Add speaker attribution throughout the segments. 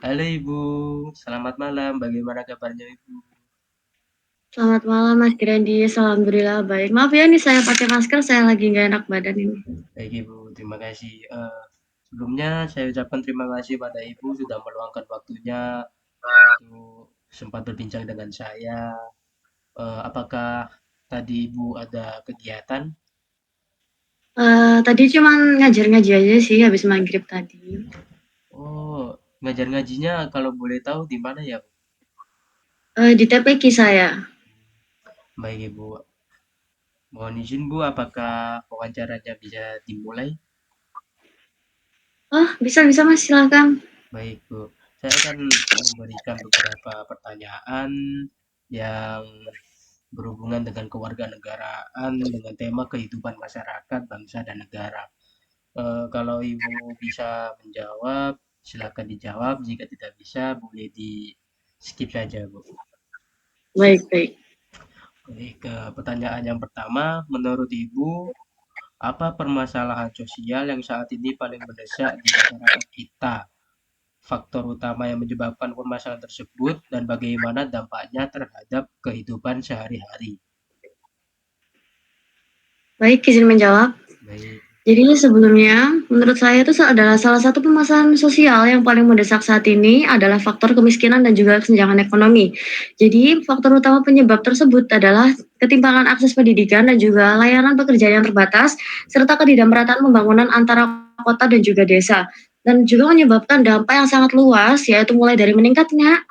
Speaker 1: Halo Ibu, selamat malam. Bagaimana kabarnya Ibu?
Speaker 2: Selamat malam Mas Grandis, alhamdulillah baik. Maaf ya nih saya pakai masker, saya lagi nggak enak badan ini.
Speaker 1: Baik Ibu, terima kasih. Sebelumnya saya ucapkan terima kasih pada Ibu sudah meluangkan waktunya untuk sempat berbincang dengan saya. Apakah tadi Ibu ada kegiatan?
Speaker 2: Tadi cuman ngajar-ngaji aja sih habis maghrib tadi.
Speaker 1: Oh, ngajar ngajinya kalau boleh tahu di mana ya Bu?
Speaker 2: Di TPQ saya.
Speaker 1: Baik Ibu, mohon izin Bu, apakah wawancaranya bisa dimulai?
Speaker 2: Oh bisa-bisa Mas, silakan.
Speaker 1: Baik, Bu. Saya akan memberikan beberapa pertanyaan yang berhubungan dengan kewarganegaraan dengan tema kehidupan masyarakat, bangsa, dan negara. Kalau Ibu bisa menjawab, silakan dijawab. Jika tidak bisa, boleh di skip saja, Bu.
Speaker 2: Baik-baik.
Speaker 1: Baik, ke pertanyaan yang pertama, menurut Ibu, apa permasalahan sosial yang saat ini paling mendesak di masyarakat kita? Faktor utama yang menyebabkan permasalahan tersebut dan bagaimana dampaknya terhadap kehidupan sehari-hari.
Speaker 2: Baik, izin menjawab.
Speaker 1: Baik,
Speaker 2: Jadi sebelumnya, menurut saya itu adalah salah satu permasalahan sosial yang paling mendesak saat ini adalah faktor kemiskinan dan juga kesenjangan ekonomi. Jadi faktor utama penyebab tersebut adalah ketimpangan akses pendidikan dan juga layanan pekerjaan yang terbatas, serta ketidakmerataan pembangunan antara kota dan juga desa. Dan juga menyebabkan dampak yang sangat luas, yaitu mulai dari meningkatnya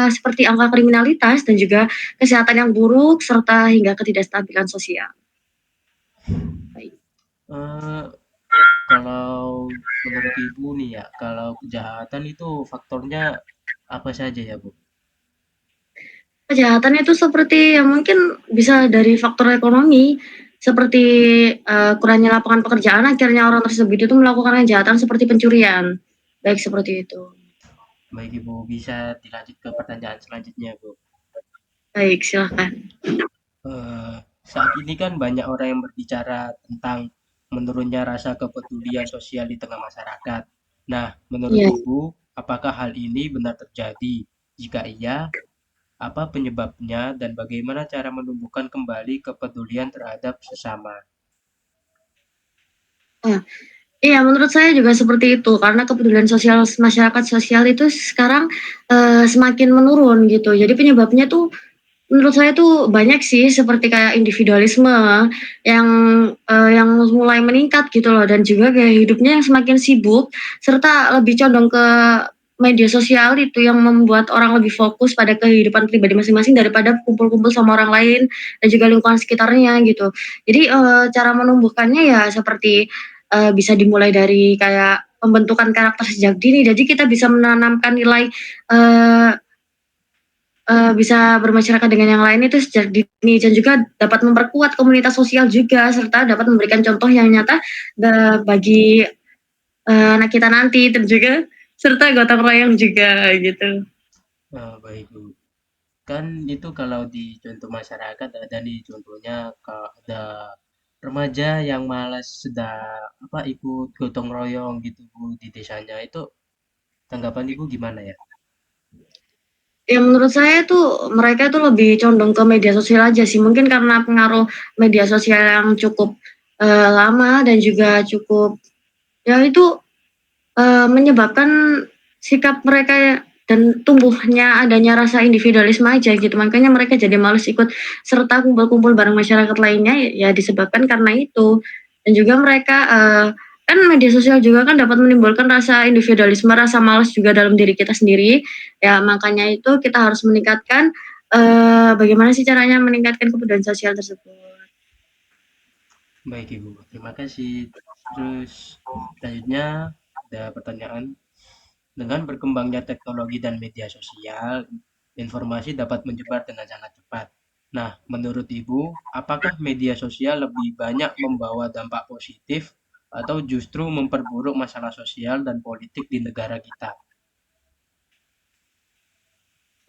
Speaker 2: seperti angka kriminalitas dan juga kesehatan yang buruk, serta hingga ketidakstabilan sosial. Baik.
Speaker 1: eh, kalau menurut Ibu nih ya, kalau kejahatan itu faktornya apa saja ya, Bu?
Speaker 2: Kejahatan itu seperti ya mungkin bisa dari faktor ekonomi, seperti, kurangnya lapangan pekerjaan akhirnya orang tersebut itu melakukan kejahatan seperti pencurian, baik seperti itu.
Speaker 1: Baik Ibu, bisa dilanjut ke pertanyaan selanjutnya, Bu.
Speaker 2: Baik, silahkan.
Speaker 1: Eh, Saat ini kan banyak orang yang berbicara tentang menurunnya rasa kepedulian sosial di tengah masyarakat. Nah, menurut
Speaker 2: Iya.
Speaker 1: Ibu, apakah hal ini benar terjadi? Jika iya, apa penyebabnya dan bagaimana cara menumbuhkan kembali kepedulian terhadap sesama?
Speaker 2: Ah, iya menurut saya juga seperti itu, karena kepedulian sosial masyarakat sosial itu sekarang, semakin menurun gitu. Jadi penyebabnya tuh menurut saya tuh banyak sih, seperti kayak individualisme yang, yang mulai meningkat gitu loh, dan juga gaya hidupnya yang semakin sibuk, serta lebih condong ke media sosial itu yang membuat orang lebih fokus pada kehidupan pribadi masing-masing daripada kumpul-kumpul sama orang lain dan juga lingkungan sekitarnya gitu. Jadi, cara menumbuhkannya ya seperti, bisa dimulai dari kayak pembentukan karakter sejak dini, jadi kita bisa menanamkan nilai, eee bisa bermasyarakat dengan yang lain itu sejak dini dan juga dapat memperkuat komunitas sosial juga, serta dapat memberikan contoh yang nyata bagi, anak kita nanti dan juga serta gotong royong juga gitu.
Speaker 1: Baik, Bu. Kan itu kalau di contoh masyarakat ada nih contohnya kalau ada remaja yang malas sudah apa ikut gotong royong gitu Bu di desanya itu tanggapan Ibu gimana ya?
Speaker 2: Ya menurut saya tuh mereka tuh lebih condong ke media sosial aja sih, mungkin karena pengaruh media sosial yang cukup, lama dan juga cukup ya itu, menyebabkan sikap mereka dan tumbuhnya adanya rasa individualisme aja gitu, makanya mereka jadi males ikut serta kumpul-kumpul bareng masyarakat lainnya ya disebabkan karena itu. Dan juga mereka, kan media sosial juga kan dapat menimbulkan rasa individualisme, rasa malas juga dalam diri kita sendiri, ya makanya itu kita harus meningkatkan, bagaimana sih caranya meningkatkan kepedulian sosial tersebut.
Speaker 1: Baik Ibu, terima kasih. Terus selanjutnya ada pertanyaan. Dengan berkembangnya teknologi dan media sosial, informasi dapat menyebar dengan sangat cepat. Nah, menurut Ibu, apakah media sosial lebih banyak membawa dampak positif atau justru memperburuk masalah sosial dan politik di negara kita?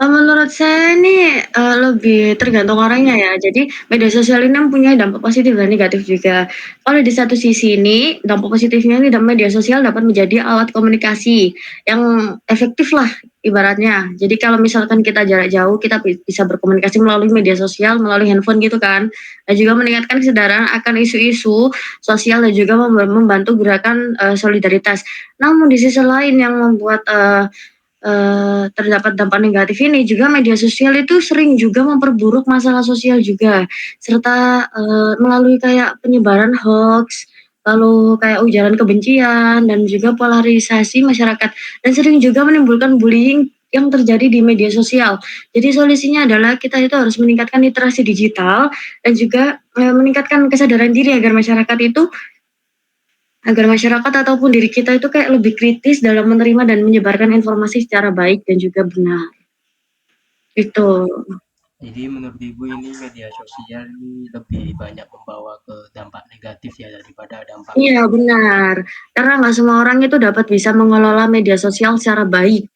Speaker 2: Menurut saya ini, lebih tergantung orangnya ya. Jadi media sosial ini punya dampak positif dan negatif juga. Kalau di satu sisi ini, dampak positifnya ini media sosial dapat menjadi alat komunikasi yang efektif lah ibaratnya. Jadi kalau misalkan kita jarak jauh, kita bisa berkomunikasi melalui media sosial, melalui handphone gitu kan. Dan juga meningkatkan kesadaran akan isu-isu sosial dan juga membantu gerakan, solidaritas. Namun di sisi lain yang membuat, terdapat dampak negatif ini juga media sosial itu sering juga memperburuk masalah sosial juga, serta, melalui kayak penyebaran hoaks, lalu kayak ujaran kebencian dan juga polarisasi masyarakat, dan sering juga menimbulkan bullying yang terjadi di media sosial. Jadi solusinya adalah kita itu harus meningkatkan literasi digital dan juga, meningkatkan kesadaran diri agar masyarakat ataupun diri kita itu kayak lebih kritis dalam menerima dan menyebarkan informasi secara baik dan juga benar, gitu.
Speaker 1: Jadi menurut Ibu ini media sosial ini lebih banyak membawa ke dampak negatif ya daripada dampak
Speaker 2: Iya benar, karena nggak semua orang itu dapat bisa mengelola media sosial secara baik,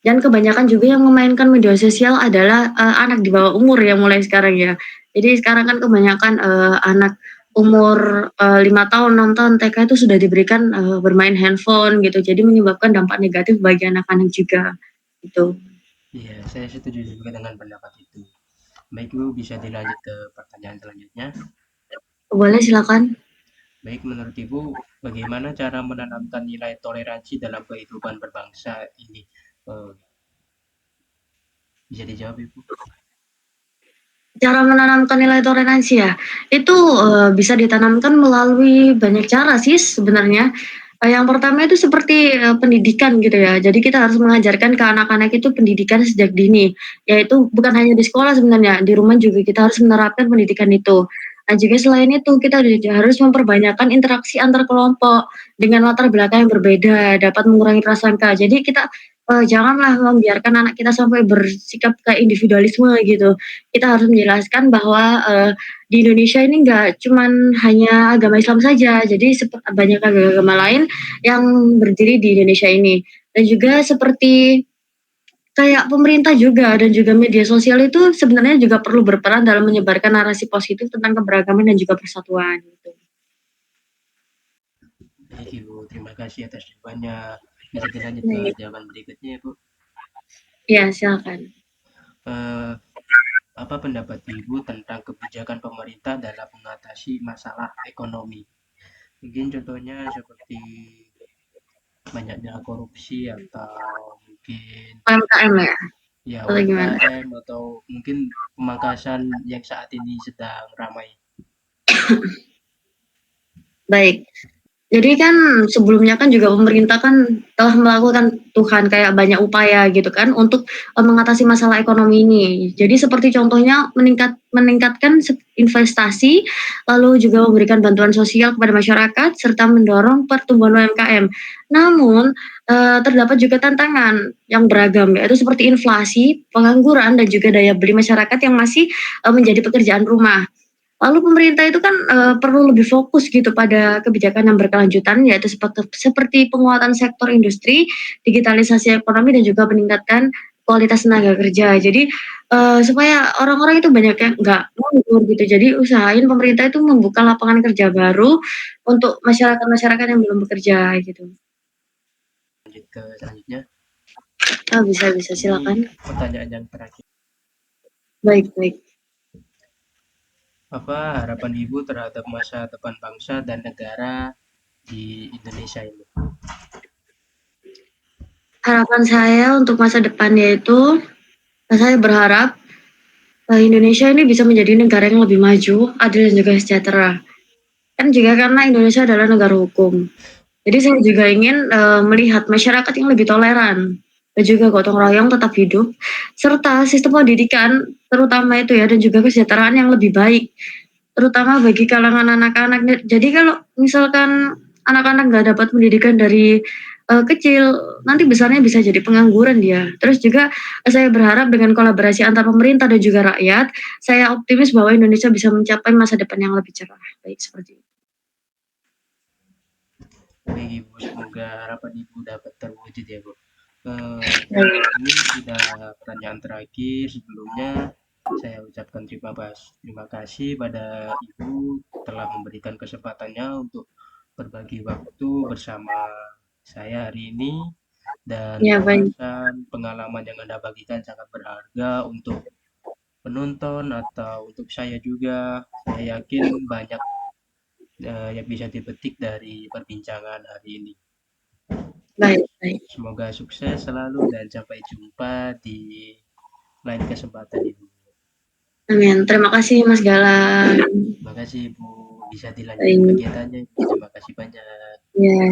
Speaker 2: dan kebanyakan juga yang memainkan media sosial adalah, anak di bawah umur ya mulai sekarang ya. Jadi sekarang kan kebanyakan, anak umur, 5 tahun, 6 tahun TK itu sudah diberikan, bermain handphone gitu, jadi menyebabkan dampak negatif bagi anak-anak juga, gitu.
Speaker 1: Iya, saya setuju juga dengan pendapat itu. Baik, Ibu bisa dilanjut ke pertanyaan selanjutnya.
Speaker 2: Boleh silakan.
Speaker 1: Baik, menurut Ibu, bagaimana cara menanamkan nilai toleransi dalam kehidupan berbangsa ini? Eh, bisa dijawab, Ibu?
Speaker 2: Cara menanamkan nilai toleransi ya, itu, bisa ditanamkan melalui banyak cara sih sebenarnya. Yang pertama itu seperti, pendidikan gitu ya. Jadi kita harus mengajarkan ke anak-anak itu pendidikan sejak dini, yaitu bukan hanya di sekolah sebenarnya, di rumah juga kita harus menerapkan pendidikan itu. Nah juga selain itu kita juga harus memperbanyakkan interaksi antar kelompok dengan latar belakang yang berbeda, dapat mengurangi prasangka. Jadi kita, janganlah membiarkan anak kita sampai bersikap kayak individualisme gitu. Kita harus menjelaskan bahwa, di Indonesia ini nggak cuman hanya agama Islam saja, jadi banyak agama lain yang berdiri di Indonesia ini. Dan juga seperti kayak pemerintah juga dan juga media sosial itu sebenarnya juga perlu berperan dalam menyebarkan narasi positif tentang keberagaman dan juga persatuan gitu.
Speaker 1: Baik, Ibu. Terima kasih atas jawabannya. Bisa dilanjut ke
Speaker 2: Baik,
Speaker 1: jawaban berikutnya, Ibu.
Speaker 2: iya silakan.
Speaker 1: Eh, apa pendapat Ibu tentang kebijakan pemerintah dalam mengatasi masalah ekonomi? Mungkin contohnya seperti banyaknya korupsi atau mungkin
Speaker 2: UMKM ya
Speaker 1: ya
Speaker 2: atau gimana?
Speaker 1: UMKM atau mungkin pemangkasan yang saat ini sedang ramai.
Speaker 2: Baik. Jadi kan sebelumnya kan juga pemerintah kan telah melakukan Tuhan kayak banyak upaya gitu kan untuk, mengatasi masalah ekonomi ini. Jadi seperti contohnya meningkatkan investasi, lalu juga memberikan bantuan sosial kepada masyarakat serta mendorong pertumbuhan UMKM. Namun, terdapat juga tantangan yang beragam yaitu seperti inflasi, pengangguran, dan juga daya beli masyarakat yang masih, menjadi pekerjaan rumah. Lalu pemerintah itu kan, perlu lebih fokus gitu pada kebijakan yang berkelanjutan, yaitu seperti penguatan sektor industri, digitalisasi ekonomi, dan juga peningkatan kualitas tenaga kerja. Jadi, supaya orang-orang itu banyak yang nggak nganggur gitu, jadi usahain pemerintah itu membuka lapangan kerja baru untuk masyarakat-masyarakat yang belum bekerja gitu.
Speaker 1: Lanjut ke selanjutnya.
Speaker 2: Oh, bisa bisa,
Speaker 1: Ini
Speaker 2: silakan.
Speaker 1: pertanyaan yang terakhir.
Speaker 2: Baik baik.
Speaker 1: Apa harapan Ibu terhadap masa depan bangsa dan negara di Indonesia ini?
Speaker 2: Harapan saya untuk masa depannya itu, saya berharap Indonesia ini bisa menjadi negara yang lebih maju, adil dan juga sejahtera. Kan juga karena Indonesia adalah negara hukum. Jadi saya juga ingin melihat masyarakat yang lebih toleran dan juga gotong royong tetap hidup, serta sistem pendidikan terutama itu ya dan juga kesejahteraan yang lebih baik, terutama bagi kalangan anak-anak. Jadi kalau misalkan anak-anak nggak dapat pendidikan dari kecil, nanti besarnya bisa jadi pengangguran dia. Terus juga saya berharap dengan kolaborasi antar pemerintah dan juga rakyat, saya optimis bahwa Indonesia bisa mencapai masa depan yang lebih cerah. Baik seperti itu.
Speaker 1: Baik Ibu, semoga harapan Ibu dapat terwujud ya Bu.
Speaker 2: Baik.
Speaker 1: Ini sudah pertanyaan terakhir. Sebelumnya saya ucapkan terima kasih pada Ibu telah memberikan kesempatannya untuk berbagi waktu bersama saya hari ini, dan
Speaker 2: Ya, baik.
Speaker 1: wawasan pengalaman yang Anda bagikan sangat berharga untuk penonton atau untuk saya juga. Saya yakin banyak yang bisa dipetik dari perbincangan hari ini.
Speaker 2: Baik, baik.
Speaker 1: Semoga sukses selalu dan sampai jumpa di lain kesempatan Ibu.
Speaker 2: Amin. Terima kasih Mas Galang.
Speaker 1: Terima kasih Ibu. Bisa dilanjutkan
Speaker 2: Baik.
Speaker 1: kegiatannya Ibu. Terima kasih banyak.
Speaker 2: Ya.